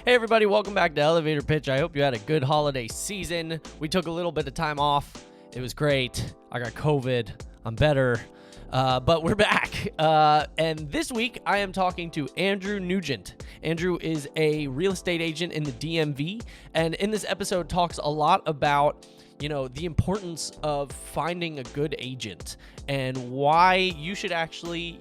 Hey everybody, welcome back to Elevator Pitch. I hope you had a good holiday season. We took a little bit of time off. It was great. I got COVID. I'm better. But we're back. And this week I am talking to Andrew Nugent. Andrew is a real estate agent in the DMV. And in this episode talks a lot about, the importance of finding a good agent and why you should actually,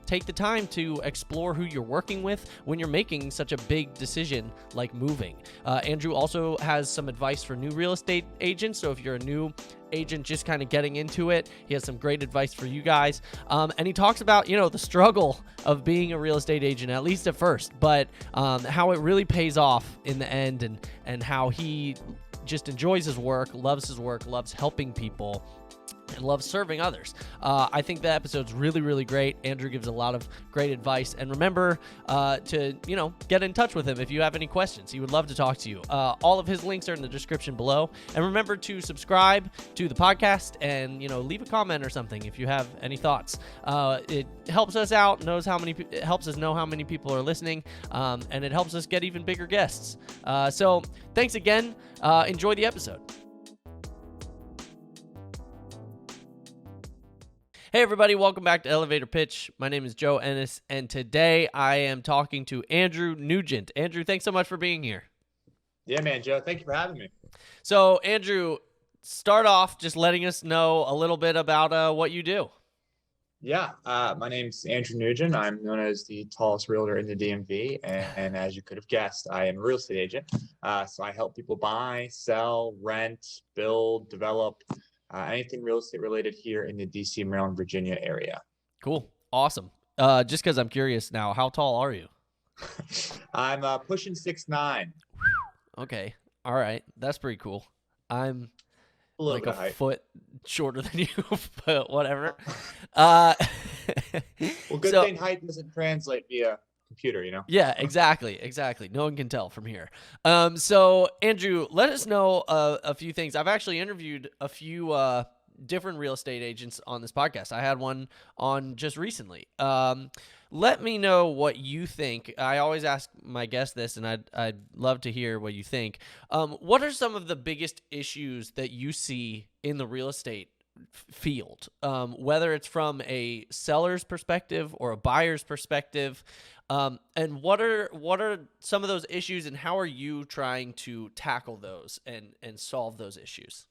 take the time to explore who you're working with when you're making such a big decision like moving. Andrew also has some advice for new real estate agents. So if you're a new agent just kind of getting into it, he has some great advice for you guys. And he talks about, the struggle of being a real estate agent, at least at first, but how it really pays off in the end, and how he just enjoys his work, loves helping people, and loves serving others. I think the episode's really, really great. Andrew gives a lot of great advice. And remember to, get in touch with him if you have any questions. He would love to talk to you. All of his links are in the description below. And remember to subscribe to the podcast and, leave a comment or something if you have any thoughts. It helps us out, it helps us know how many people are listening, and it helps us get even bigger guests. So thanks again. Enjoy the episode. Hey everybody, welcome back to Elevator Pitch. My name is Joe Ennis, and today I am talking to Andrew Nugent. Andrew, thanks so much for being here. Yeah, man, Joe, thank you for having me. So, Andrew, start off just letting us know a little bit about what you do. Yeah, my name's Andrew Nugent. I'm known as the tallest realtor in the DMV, and as you could have guessed, I am a real estate agent. So I help people buy, sell, rent, build, develop, anything real estate related here in the DC, Maryland, Virginia area. Cool. Awesome. Just because I'm curious now, how tall are you? I'm pushing 6'9". Okay. All right. That's pretty cool. I'm like a foot shorter than you, but whatever. Well, good thing height doesn't translate via computer, Yeah, exactly. No one can tell from here. So Andrew, let us know a few things. I've actually interviewed a few different real estate agents on this podcast. I had one on just recently. Let me know what you think. I always ask my guests this, and I'd love to hear what you think. What are some of the biggest issues that you see in the real estate field, whether it's from a seller's perspective or a buyer's perspective, and what are some of those issues, and how are you trying to tackle those and solve those issues?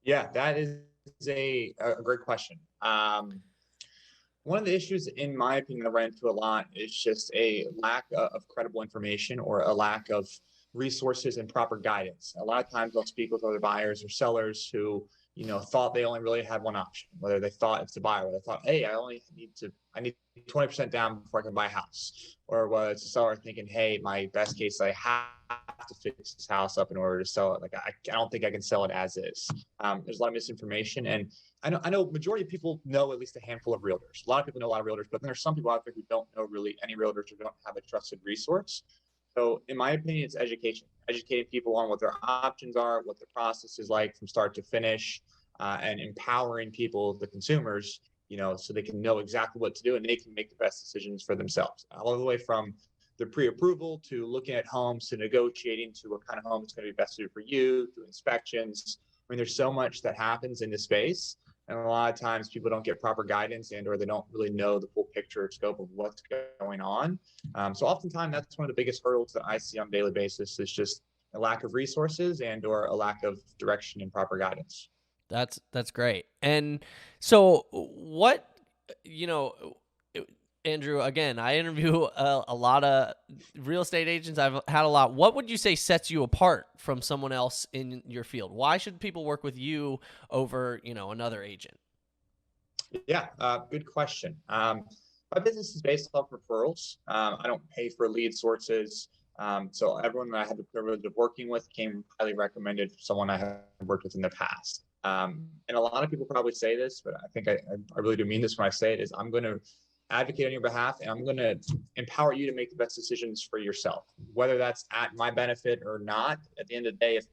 Yeah, that is a great question. One of the issues, in my opinion, that I ran into a lot is just a lack of credible information or a lack of resources and proper guidance. A lot of times I'll speak with other buyers or sellers who, thought they only really had one option, whether they thought it's a buyer, whether they thought, hey, I need 20% down before I can buy a house, or was a seller thinking, hey, my best case, I have to fix this house up in order to sell it. Like, I don't think I can sell it as is. There's a lot of misinformation, and I know majority of people know at least a handful of realtors. A lot of people know a lot of realtors, but then there's some people out there who don't know really any realtors or don't have a trusted resource. So in my opinion, it's educating people on what their options are, what the process is like from start to finish, and empowering people, the consumers, so they can know exactly what to do and they can make the best decisions for themselves, all the way from the pre-approval to looking at homes to negotiating to what kind of home is going to be best suited for you, to inspections. I mean, there's so much that happens in this space. And a lot of times people don't get proper guidance or they don't really know the full picture or scope of what's going on. So oftentimes that's one of the biggest hurdles that I see on a daily basis is just a lack of resources or a lack of direction and proper guidance. That's great. And so what, Andrew, again, I interview a lot of real estate agents. I've had a lot. What would you say sets you apart from someone else in your field? Why should people work with you over, another agent? Yeah, good question. My business is based off referrals. I don't pay for lead sources. So everyone that I had the privilege of working with came highly recommended from someone I have worked with in the past. And a lot of people probably say this, but I think I really do mean this when I say it, is I'm going to advocate on your behalf and I'm going to empower you to make the best decisions for yourself, whether that's at my benefit or not. At the end of the day, if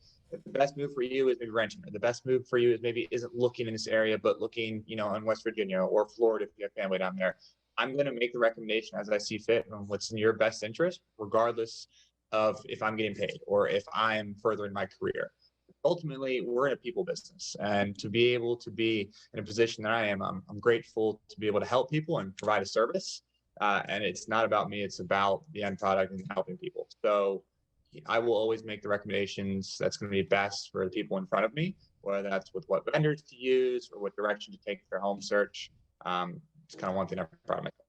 the best move for you is maybe renting, or the best move for you is maybe isn't looking in this area, but looking, in West Virginia or Florida if you have family down there, I'm going to make the recommendation as I see fit on what's in your best interest, regardless of if I'm getting paid or if I'm further in my career. Ultimately, we're in a people business, and to be able to be in a position that I am, I'm grateful to be able to help people and provide a service. And it's not about me; it's about the end product and helping people. So I will always make the recommendations that's going to be best for the people in front of me, whether that's with what vendors to use or what direction to take their home search. It's kind of one thing I'm proud of myself.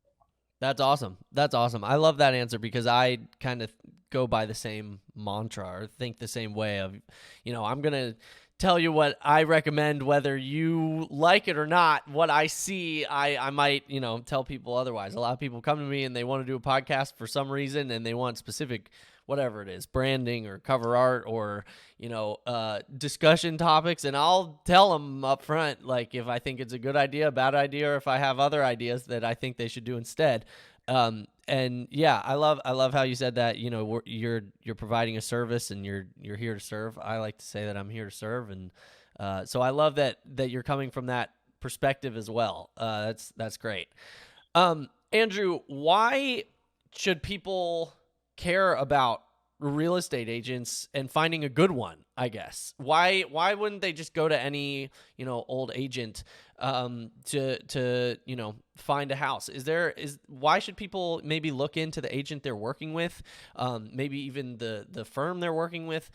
That's awesome. That's awesome. I love that answer because I kind of go by the same mantra or think the same way of, I'm going to tell you what I recommend, whether you like it or not. What I see, I might, tell people otherwise. A lot of people come to me and they want to do a podcast for some reason and they want specific, whatever it is, branding or cover art or, discussion topics. And I'll tell them up front, like if I think it's a good idea, a bad idea, or if I have other ideas that I think they should do instead. And yeah, I love how you said that, you're providing a service and you're here to serve. I like to say that I'm here to serve. And, so I love that you're coming from that perspective as well. That's great. Andrew, why should people care about real estate agents and finding a good one, I guess? Why wouldn't they just go to any, old agent to find a house? Why should people maybe look into the agent they're working with, maybe even the firm they're working with?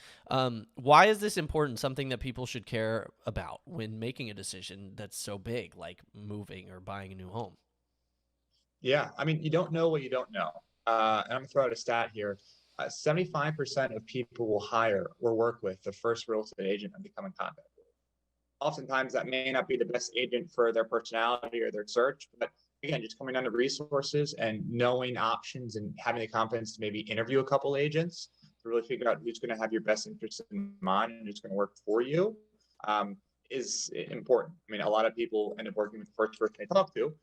Why is this important, something that people should care about when making a decision that's so big, like moving or buying a new home? Yeah, I mean, you don't know what you don't know. And I'm going to throw out a stat here. 75% of people will hire or work with the first real estate agent and become in contact with. Oftentimes, that may not be the best agent for their personality or their search, but again, just coming down to resources and knowing options and having the confidence to maybe interview a couple agents to really figure out who's going to have your best interest in mind and who's going to work for you is important. I mean, a lot of people end up working with the first person they talk to.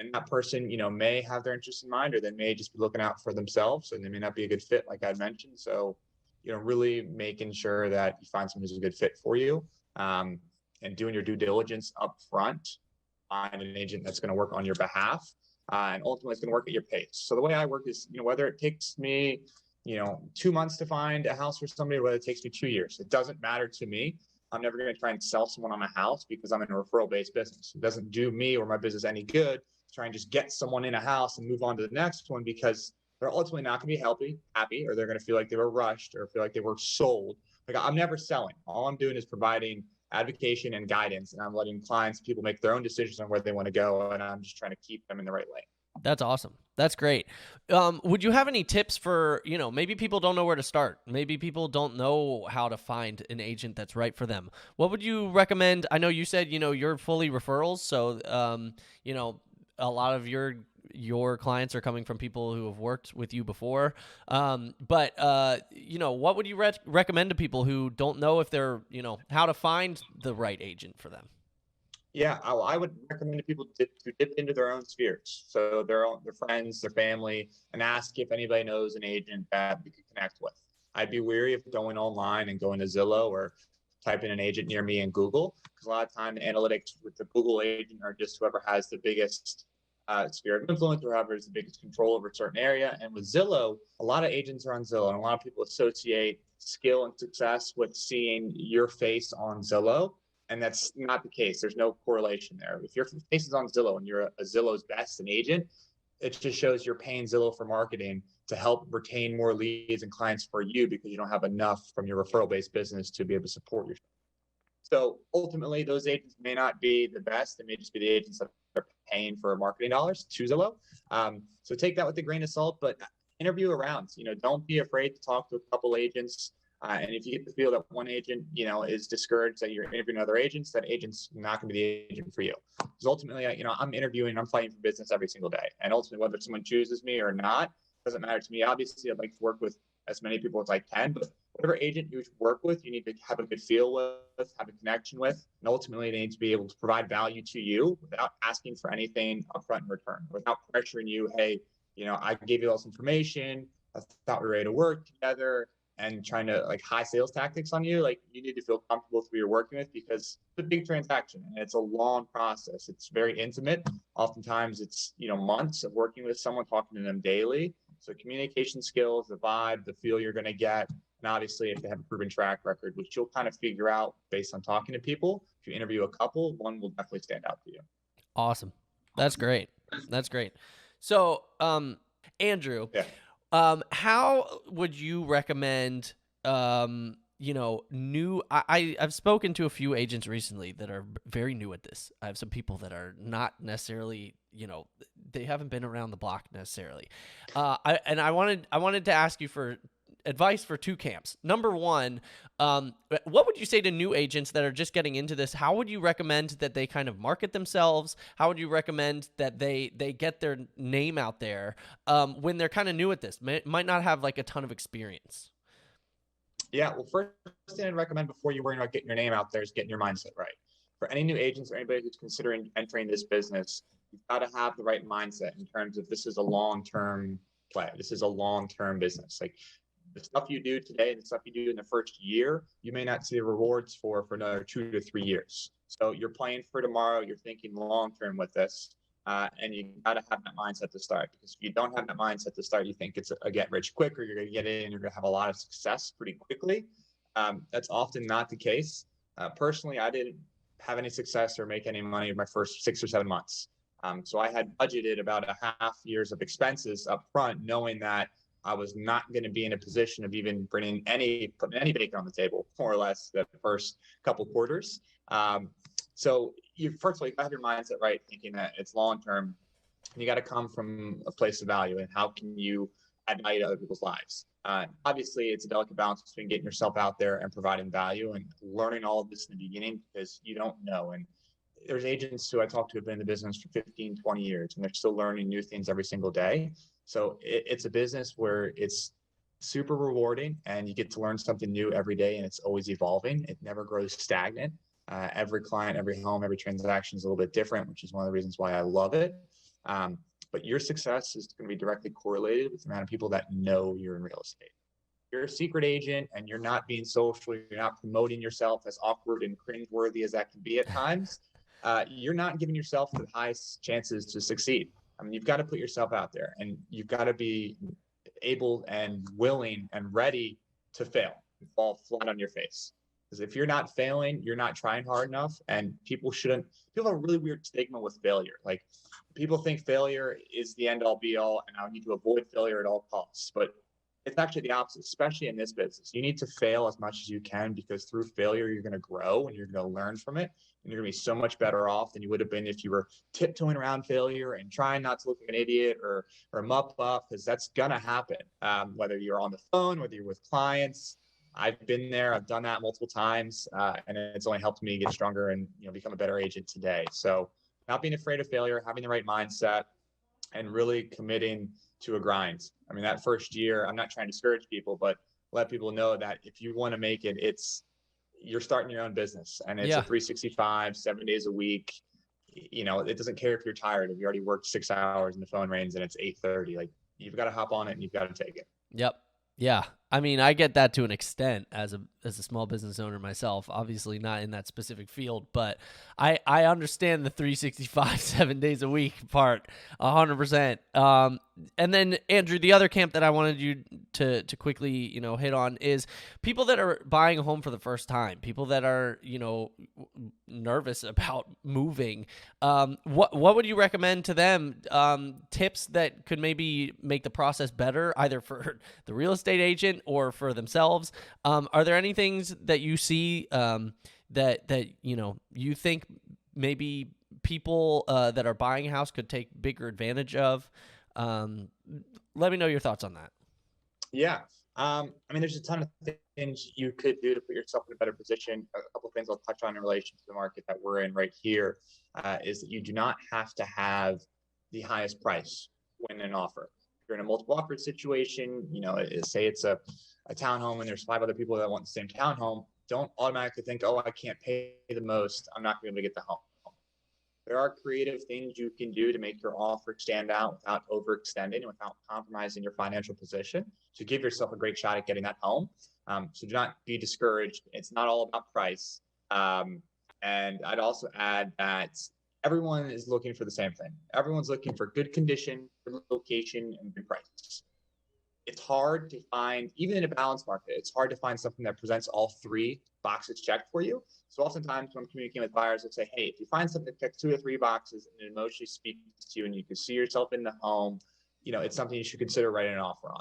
And that person, may have their interest in mind, or they may just be looking out for themselves, and they may not be a good fit, like I mentioned. So, really making sure that you find someone who's a good fit for you, and doing your due diligence up front, find an agent that's going to work on your behalf, and ultimately it's going to work at your pace. So the way I work is, whether it takes me, 2 months to find a house for somebody, or whether it takes me 2 years, it doesn't matter to me. I'm never going to try and sell someone on a house because I'm in a referral-based business. It doesn't do me or my business any good try and just get someone in a house and move on to the next one, because they're ultimately not going to be happy, or they're going to feel like they were rushed or feel like they were sold. Like, I'm never selling. All I'm doing is providing advocation and guidance, and I'm letting clients, people make their own decisions on where they want to go, and I'm just trying to keep them in the right lane. That's awesome. That's great. Would you have any tips for, maybe people don't know where to start. Maybe people don't know how to find an agent that's right for them. What would you recommend? I know you said, you're fully referrals. So, a lot of your clients are coming from people who have worked with you before. But what would you recommend to people who don't know if they're, how to find the right agent for them? Yeah, I would recommend to people to dip into their own spheres, so their friends, their family, and ask if anybody knows an agent that we could connect with. I'd be weary of going online and going to Zillow or typing an agent near me in Google, because a lot of time the analytics with the Google agent are just whoever has the biggest sphere of influence, or whoever has the biggest control over a certain area. And with Zillow, a lot of agents are on Zillow, and a lot of people associate skill and success with seeing your face on Zillow. And that's not the case. There's no correlation there. If your face is on Zillow and you're a Zillow's best an agent, it just shows you're paying Zillow for marketing to help retain more leads and clients for you, because you don't have enough from your referral-based business to be able to support your. So ultimately, those agents may not be the best. They may just be the agents that are paying for marketing dollars to Zillow. So take that with a grain of salt, but interview around. Don't be afraid to talk to a couple agents. And if you get the feel that one agent, is discouraged that you're interviewing other agents, that agent's not going to be the agent for you. Because ultimately, I'm interviewing, I'm fighting for business every single day. And ultimately, whether someone chooses me or not, doesn't matter to me. Obviously, I'd like to work with as many people as I can, but whatever agent you work with, you need to have a good feel with, have a connection with, and ultimately they need to be able to provide value to you without asking for anything upfront in return, without pressuring you. Hey, I gave you all this information. I thought we were ready to work together. and trying to like high sales tactics on you, like you need to feel comfortable with who you're working with because it's a big transaction and it's a long process. It's very intimate. Oftentimes it's, months of working with someone, talking to them daily. So communication skills, the vibe, the feel you're going to get. And obviously if they have a proven track record, which you'll kind of figure out based on talking to people, if you interview a couple, one will definitely stand out to you. Awesome. That's great. That's great. So, Andrew, Yeah. how would you recommend, I've spoken to a few agents recently that are very new at this. I have some people that are not necessarily, they haven't been around the block necessarily. I wanted to ask you for advice for two camps. Number one, what would you say to new agents that are just getting into this? How would you recommend that they kind of market themselves? How would you recommend that they get their name out there when they're kind of new at this, might not have like a ton of experience? Yeah, well, first thing I'd recommend before you worry about getting your name out there is getting your mindset right. For any new agents or anybody who's considering entering this business, you've got to have the right mindset in terms of this is a long-term play. This is a long-term business. Like the stuff you do today and the stuff you do in the first year, you may not see the rewards for another 2 to 3 years. So you're playing for tomorrow. You're thinking long-term with this. And you got to have that mindset to start, because if you don't have that mindset to start, you think it's a get rich quick, or you're going to get in and you're going to have a lot of success pretty quickly. That's often not the case. Personally, I didn't have any success or make any money in my first 6 or 7 months. So I had budgeted about a half year's of expenses up front, knowing that I was not going to be in a position of even putting any bacon on the table, more or less, the first couple quarters. So you first of all, you got to have your mindset right, thinking that it's long term. You got to come from a place of value, and how can you add value to other people's lives? Obviously, it's a delicate balance between getting yourself out there and providing value, and learning all of this in the beginning, because you don't know. And there's agents who I talk to who have been in the business for 15, 20 years, and they're still learning new things every single day. So it's a business where it's super rewarding, and you get to learn something new every day, and it's always evolving. It never grows stagnant. Every client, every home, every transaction is a little bit different, which is one of the reasons why I love it. But your success is going to be directly correlated with the amount of people that know you're in real estate. If you're a secret agent and you're not being social, you're not promoting yourself, as awkward and cringeworthy as that can be at times, you're not giving yourself the highest chances to succeed. I mean, you've got to put yourself out there, and you've got to be able and willing and ready to fail and fall flat on your face. Because if you're not failing, you're not trying hard enough, and people have a really weird stigma with failure. Like, people think failure is the end all be all, and I need to avoid failure at all costs. But it's actually the opposite, especially in this business. You need to fail as much as you can, because through failure, you're going to grow and you're going to learn from it. And you're going to be so much better off than you would have been if you were tiptoeing around failure and trying not to look like an idiot or muck up, because that's going to happen. Whether you're on the phone, whether you're with clients. I've been there. I've done that multiple times, and it's only helped me get stronger and become a better agent today. So, not being afraid of failure, having the right mindset, and really committing to a grind. I mean, that first year, I'm not trying to discourage people, but let people know that if you want to make it, you're starting your own business, and it's a 365, 7 days a week. It doesn't care if you're tired. If you already worked 6 hours and the phone rings and it's 8:30, like, you've got to hop on it and you've got to take it. Yep. Yeah. I mean, I get that to an extent as a small business owner myself, obviously not in that specific field, but I understand the 365, 7 days a week part 100%. And then Andrew, the other camp that I wanted you to quickly, hit on is people that are buying a home for the first time, people that are, nervous about moving. What would you recommend to them? Tips that could maybe make the process better, either for the real estate agent or for themselves. Are there any things that you see that you think maybe people that are buying a house could take bigger advantage of? Let me know your thoughts on that. Yeah. I mean, there's a ton of things you could do to put yourself in a better position. A couple of things I'll touch on in relation to the market that we're in right here is that you do not have to have the highest price when an offer. If you're in a multiple offer situation, say it's a townhome and there's 5 other people that want the same townhome, don't automatically think, oh, I can't pay the most, I'm not going to be able to get the home. There are creative things you can do to make your offer stand out without overextending and without compromising your financial position to give yourself a great shot at getting that home. So do not be discouraged. It's not all about price. And I'd also add that everyone is looking for the same thing. Everyone's looking for good condition, good location, and good price. It's hard to find, even in a balanced market, it's hard to find something that presents all three boxes checked for you. So oftentimes when I'm communicating with buyers, I'll say, hey, if you find something that checks 2 or 3 boxes and it emotionally speaks to you and you can see yourself in the home, it's something you should consider writing an offer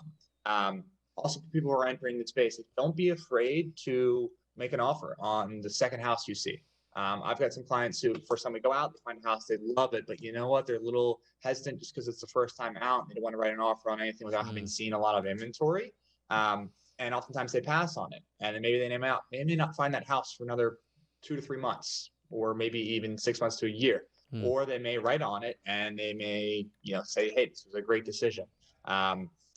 on. Also, for people who are entering the space, don't be afraid to make an offer on the second house you see. I've got some clients who, first time we go out, they find a house, they love it, but you know what? They're a little hesitant just because it's the first time out. And they don't want to write an offer on anything without having seen a lot of inventory. And oftentimes they pass on it. And then maybe they may not find that house for another 2 to 3 months, or maybe even 6 months to a year. Or they may write on it and they may, say, hey, this was a great decision.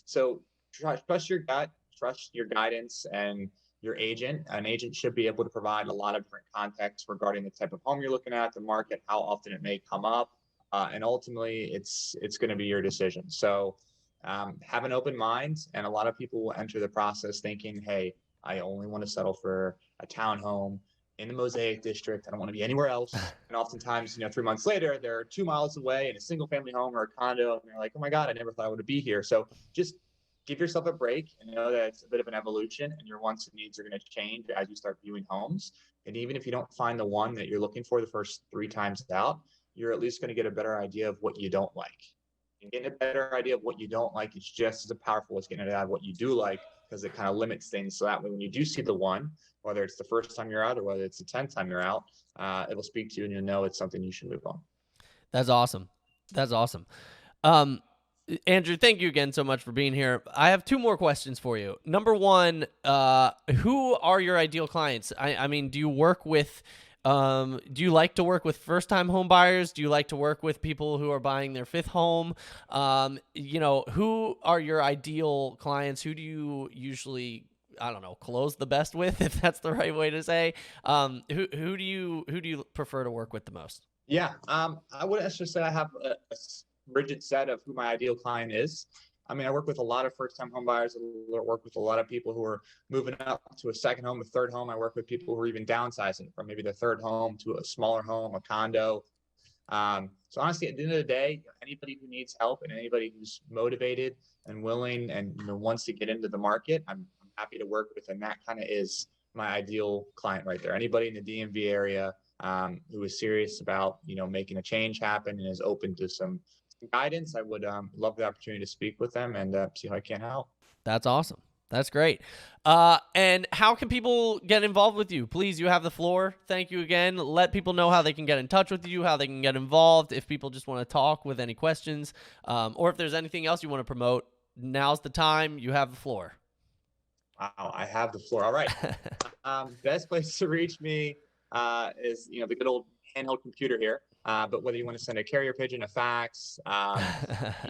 So trust your gut, trust your guidance, and your agent. An agent should be able to provide a lot of different context regarding the type of home you're looking at, the market, how often it may come up, and ultimately it's going to be your decision. So have an open mind, and a lot of people will enter the process thinking, hey, I only want to settle for a townhome in the Mosaic District. I don't want to be anywhere else. And oftentimes, 3 months later, they're 2 miles away in a single family home or a condo, and they're like, oh my God, I never thought I would be here. So just give yourself a break and know that it's a bit of an evolution, and your wants and needs are going to change as you start viewing homes. And even if you don't find the one that you're looking for the first 3 times out, you're at least going to get a better idea of what you don't like. And getting a better idea of what you don't like is just as powerful as getting an idea of what you do like, because it kind of limits things. So that way, when you do see the one, whether it's the first time you're out or whether it's the 10th time you're out, it'll speak to you and you'll know it's something you should move on. That's awesome. Andrew, thank you again so much for being here. I have 2 more questions for you. Number one, who are your ideal clients? I mean, do you work with, do you like to work with first-time home buyers? Do you like to work with people who are buying their 5th home? Who are your ideal clients? Who do you usually, close the best with, if that's the right way to say? Who do you prefer to work with the most? Yeah, I wouldn't necessarily say I have a rigid set of who my ideal client is. I mean, I work with a lot of first-time home buyers. I work with a lot of people who are moving up to a second home, a third home. I work with people who are even downsizing from maybe their third home to a smaller home, a condo. So honestly, at the end of the day, anybody who needs help and anybody who's motivated and willing and wants to get into the market, I'm happy to work with. And that kind of is my ideal client right there. Anybody in the DMV area who is serious about making a change happen and is open to some guidance, I would love the opportunity to speak with them and see how I can help. That's awesome. That's great. And how can people get involved with you? Please, you have the floor. Thank you again. Let people know how they can get in touch with you, how they can get involved. If people just want to talk with any questions, or if there's anything else you want to promote, now's the time. You have the floor. Wow, I have the floor. All right. Best place to reach me is the good old handheld computer here. But whether you want to send a carrier pigeon, a fax,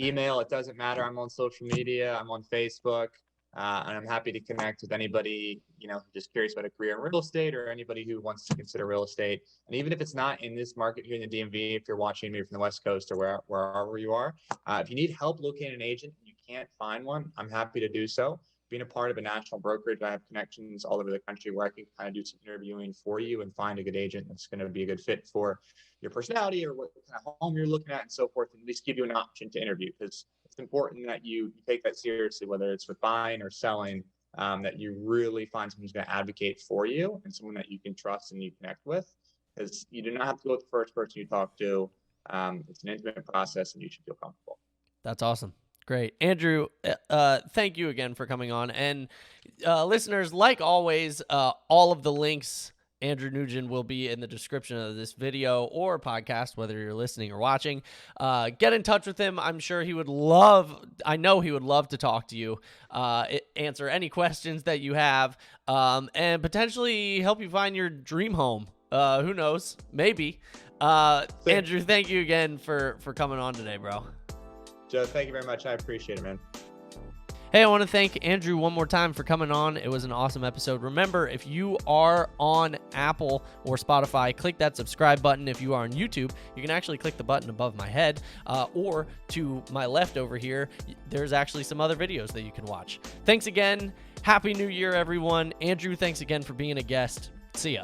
email, it doesn't matter. I'm on social media. I'm on Facebook. And I'm happy to connect with anybody, who's just curious about a career in real estate or anybody who wants to consider real estate. And even if it's not in this market here in the DMV, if you're watching me from the West Coast or wherever you are, if you need help locating an agent and you can't find one, I'm happy to do so. Being a part of a national brokerage, I have connections all over the country where I can kind of do some interviewing for you and find a good agent that's going to be a good fit for your personality or what kind of home you're looking at and so forth, and at least give you an option to interview, because it's important that you take that seriously, whether it's with buying or selling, that you really find someone who's going to advocate for you and someone that you can trust and you connect with, because you do not have to go with the first person you talk to. It's an intimate process and you should feel comfortable. That's awesome. Great. Andrew, thank you again for coming on. And listeners, like always, all of the links, Andrew Nugent, will be in the description of this video or podcast, whether you're listening or watching. Get in touch with him. I know he would love to talk to you, answer any questions that you have, and potentially help you find your dream home. Who knows? Maybe. Andrew, thank you again for coming on today, bro. Joe, thank you very much. I appreciate it, man. Hey, I want to thank Andrew one more time for coming on. It was an awesome episode. Remember, if you are on Apple or Spotify, click that subscribe button. If you are on YouTube, you can actually click the button above my head, or to my left over here, there's actually some other videos that you can watch. Thanks again. Happy New Year, everyone. Andrew, thanks again for being a guest. See ya.